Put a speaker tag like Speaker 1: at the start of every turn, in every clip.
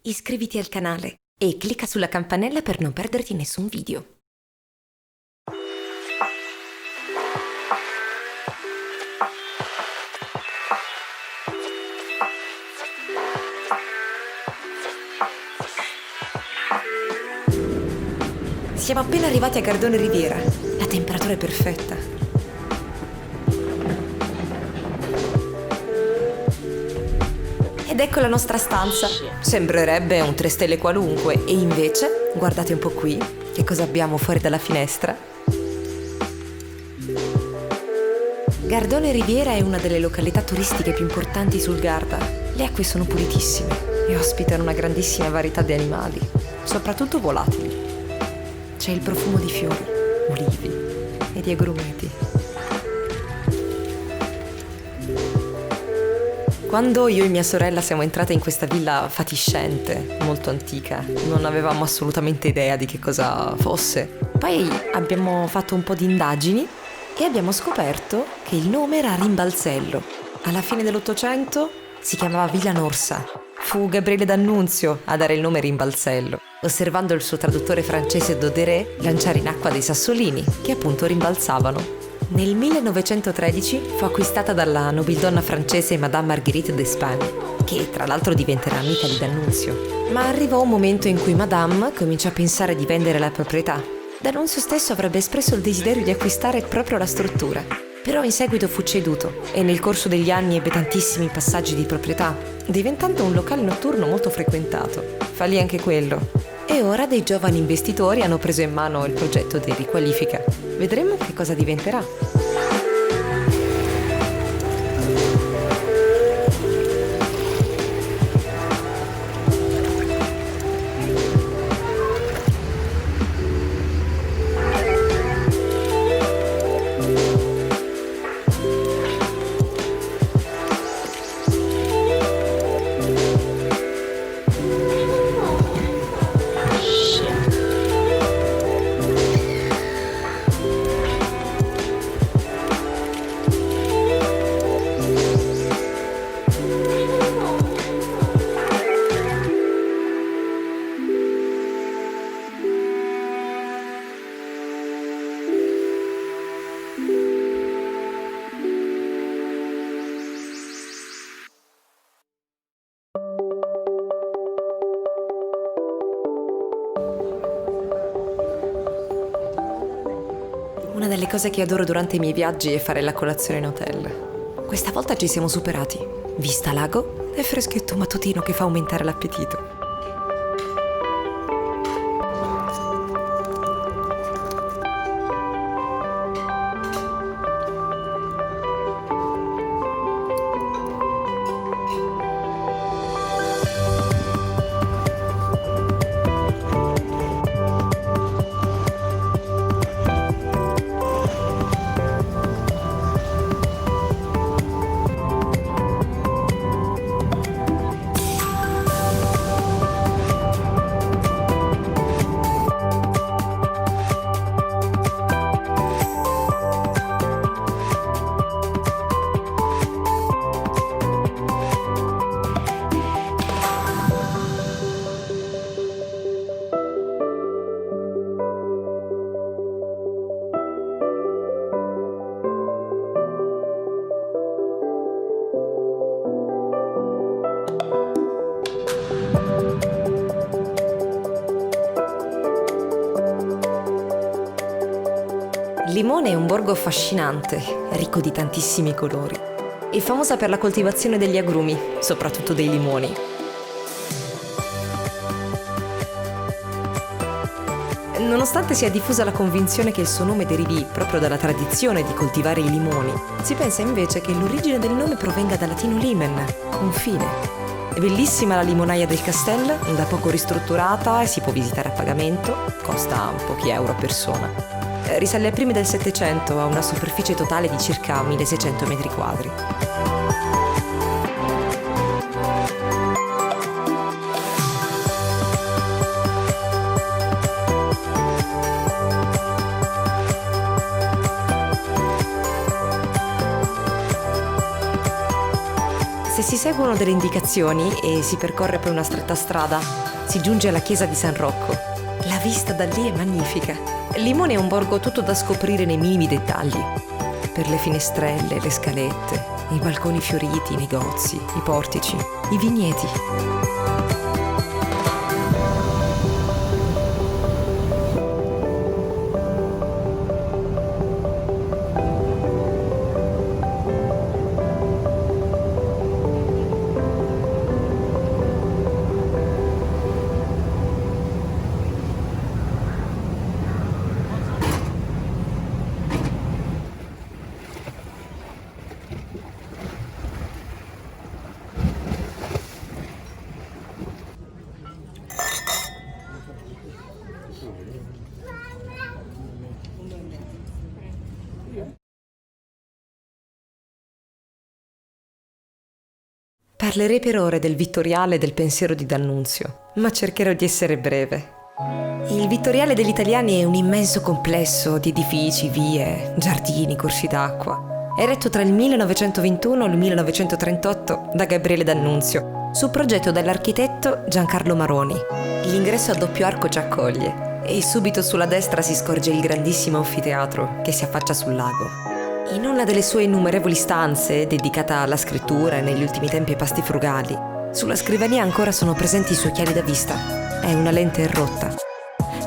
Speaker 1: iscriviti al canale e clicca sulla campanella per non perderti nessun video. Siamo appena arrivati a Gardone Riviera. La temperatura è perfetta. Ed ecco la nostra stanza. Sembrerebbe un 3 stelle qualunque. E invece, guardate un po' qui, che cosa abbiamo fuori dalla finestra. Gardone Riviera è una delle località turistiche più importanti sul Garda. Le acque sono pulitissime e ospitano una grandissima varietà di animali, soprattutto volatili. C'è il profumo di fiori, ulivi e di agrumeti. Quando io e mia sorella siamo entrate in questa villa fatiscente, molto antica, non avevamo assolutamente idea di che cosa fosse. Poi abbiamo fatto un po' di indagini e abbiamo scoperto che il nome era Rimbalzello. Alla fine dell'Ottocento si chiamava Villa Norsa. Fu Gabriele D'Annunzio a dare il nome Rimbalzello, osservando il suo traduttore francese Doderé lanciare in acqua dei sassolini, che appunto rimbalzavano. Nel 1913 fu acquistata dalla nobildonna francese Madame Marguerite d'Espagne, che tra l'altro diventerà amica di D'Annunzio. Ma arrivò un momento in cui Madame cominciò a pensare di vendere la proprietà. D'Annunzio stesso avrebbe espresso il desiderio di acquistare proprio la struttura, però in seguito fu ceduto e nel corso degli anni ebbe tantissimi passaggi di proprietà, diventando un locale notturno molto frequentato. Fallì anche quello. E ora dei giovani investitori hanno preso in mano il progetto di riqualifica. Vedremo che cosa diventerà. Una delle cose che adoro durante i miei viaggi è fare la colazione in hotel. Questa volta ci siamo superati. Vista lago e freschetto mattutino che fa aumentare l'appetito. Limone è un borgo affascinante, ricco di tantissimi colori. È famosa per la coltivazione degli agrumi, soprattutto dei limoni. Nonostante sia diffusa la convinzione che il suo nome derivi proprio dalla tradizione di coltivare i limoni, si pensa invece che l'origine del nome provenga dal latino limen, confine. È bellissima la limonaia del castello, da poco ristrutturata e si può visitare a pagamento, costa pochi euro a persona. Risale ai primi del Settecento, ha una superficie totale di circa 1600 metri quadri. Se Si seguono delle indicazioni e si percorre poi una stretta strada. Si giunge alla chiesa di San Rocco. La vista da lì è magnifica. Limone è un borgo tutto da scoprire nei minimi dettagli. Per le finestrelle, le scalette, i balconi fioriti, i negozi, i portici, i vigneti. Parlerei per ore del Vittoriale e del pensiero di D'Annunzio, ma cercherò di essere breve. Il Vittoriale degli Italiani è un immenso complesso di edifici, vie, giardini, corsi d'acqua. È retto tra il 1921 e il 1938 da Gabriele D'Annunzio, su progetto dell'architetto Giancarlo Maroni. L'ingresso a doppio arco ci accoglie e subito sulla destra si scorge il grandissimo anfiteatro che si affaccia sul lago. In una delle sue innumerevoli stanze, dedicata alla scrittura e negli ultimi tempi ai pasti frugali, sulla scrivania ancora sono presenti i suoi occhiali da vista. È una lente rotta.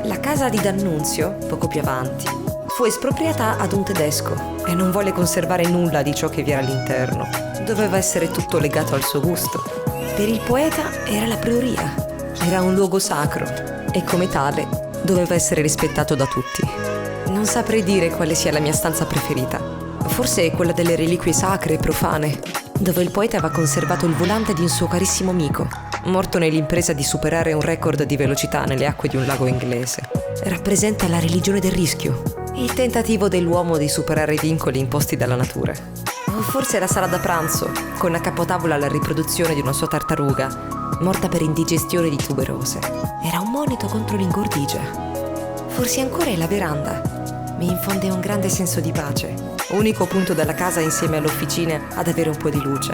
Speaker 1: La casa di D'Annunzio, poco più avanti, fu espropriata ad un tedesco e non volle conservare nulla di ciò che vi era all'interno. Doveva essere tutto legato al suo gusto. Per il poeta era la prioria, era un luogo sacro e come tale doveva essere rispettato da tutti. Non saprei dire quale sia la mia stanza preferita. Forse è quella delle reliquie sacre e profane, dove il poeta aveva conservato il volante di un suo carissimo amico, morto nell'impresa di superare un record di velocità nelle acque di un lago inglese. Rappresenta la religione del rischio, il tentativo dell'uomo di superare i vincoli imposti dalla natura. O forse la sala da pranzo, con a capotavola la riproduzione di una sua tartaruga, morta per indigestione di tuberose. Era un monito contro l'ingordigia. Forse ancora è la veranda. Mi infonde un grande senso di pace. Unico punto della casa insieme alle officine ad avere un po' di luce.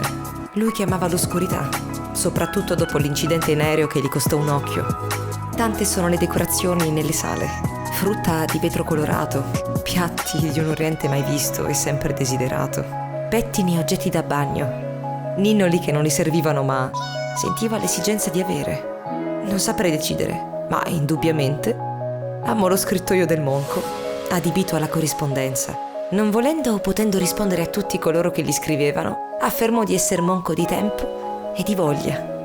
Speaker 1: Lui chiamava l'oscurità, soprattutto dopo l'incidente in aereo che gli costò un occhio. Tante sono le decorazioni nelle sale. Frutta di vetro colorato, piatti di un oriente mai visto e sempre desiderato, pettini e oggetti da bagno, ninnoli che non li servivano ma sentiva l'esigenza di avere. Non saprei decidere, ma indubbiamente amo lo scrittoio del monco, adibito alla corrispondenza. Non volendo o potendo rispondere a tutti coloro che gli scrivevano, affermò di essere monco di tempo e di voglia.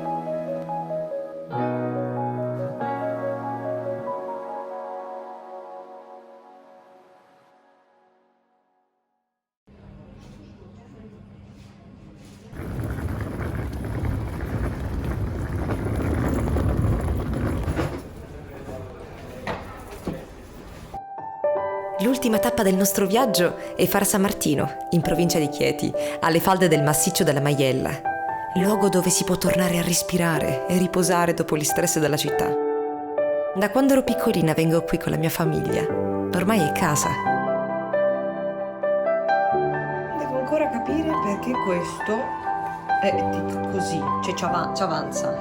Speaker 1: L'ultima tappa del nostro viaggio è Far San Martino, in provincia di Chieti, alle falde del massiccio della Maiella, luogo dove si può tornare a respirare e riposare dopo gli stress della città. Da quando ero piccolina vengo qui con la mia famiglia, ormai è casa.
Speaker 2: Devo ancora capire perché questo è così, cioè ci avanza.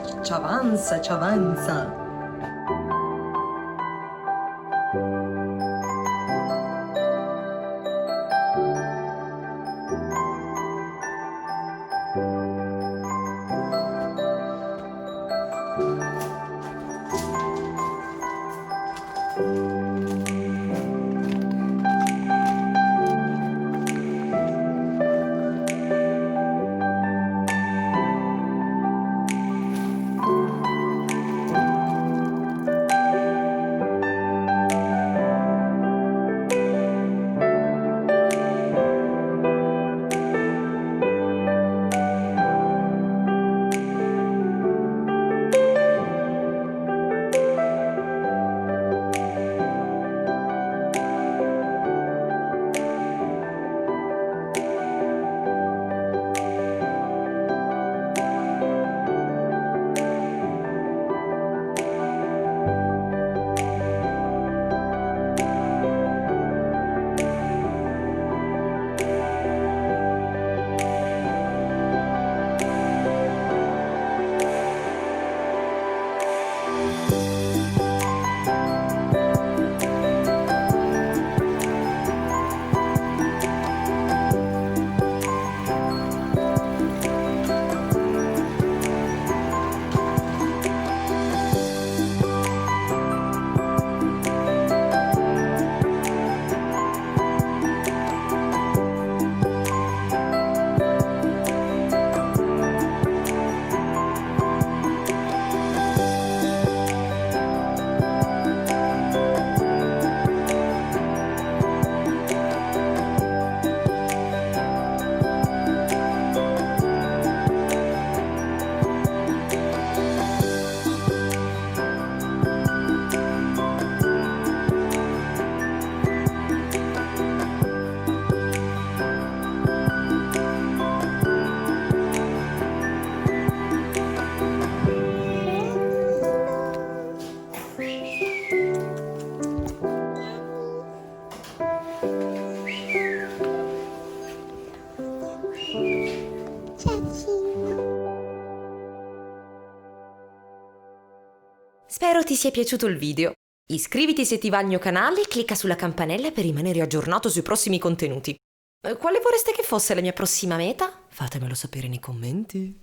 Speaker 1: Spero ti sia piaciuto il video. Iscriviti se ti va al mio canale e clicca sulla campanella per rimanere aggiornato sui prossimi contenuti. Quale vorreste che fosse la mia prossima meta? Fatemelo sapere nei commenti.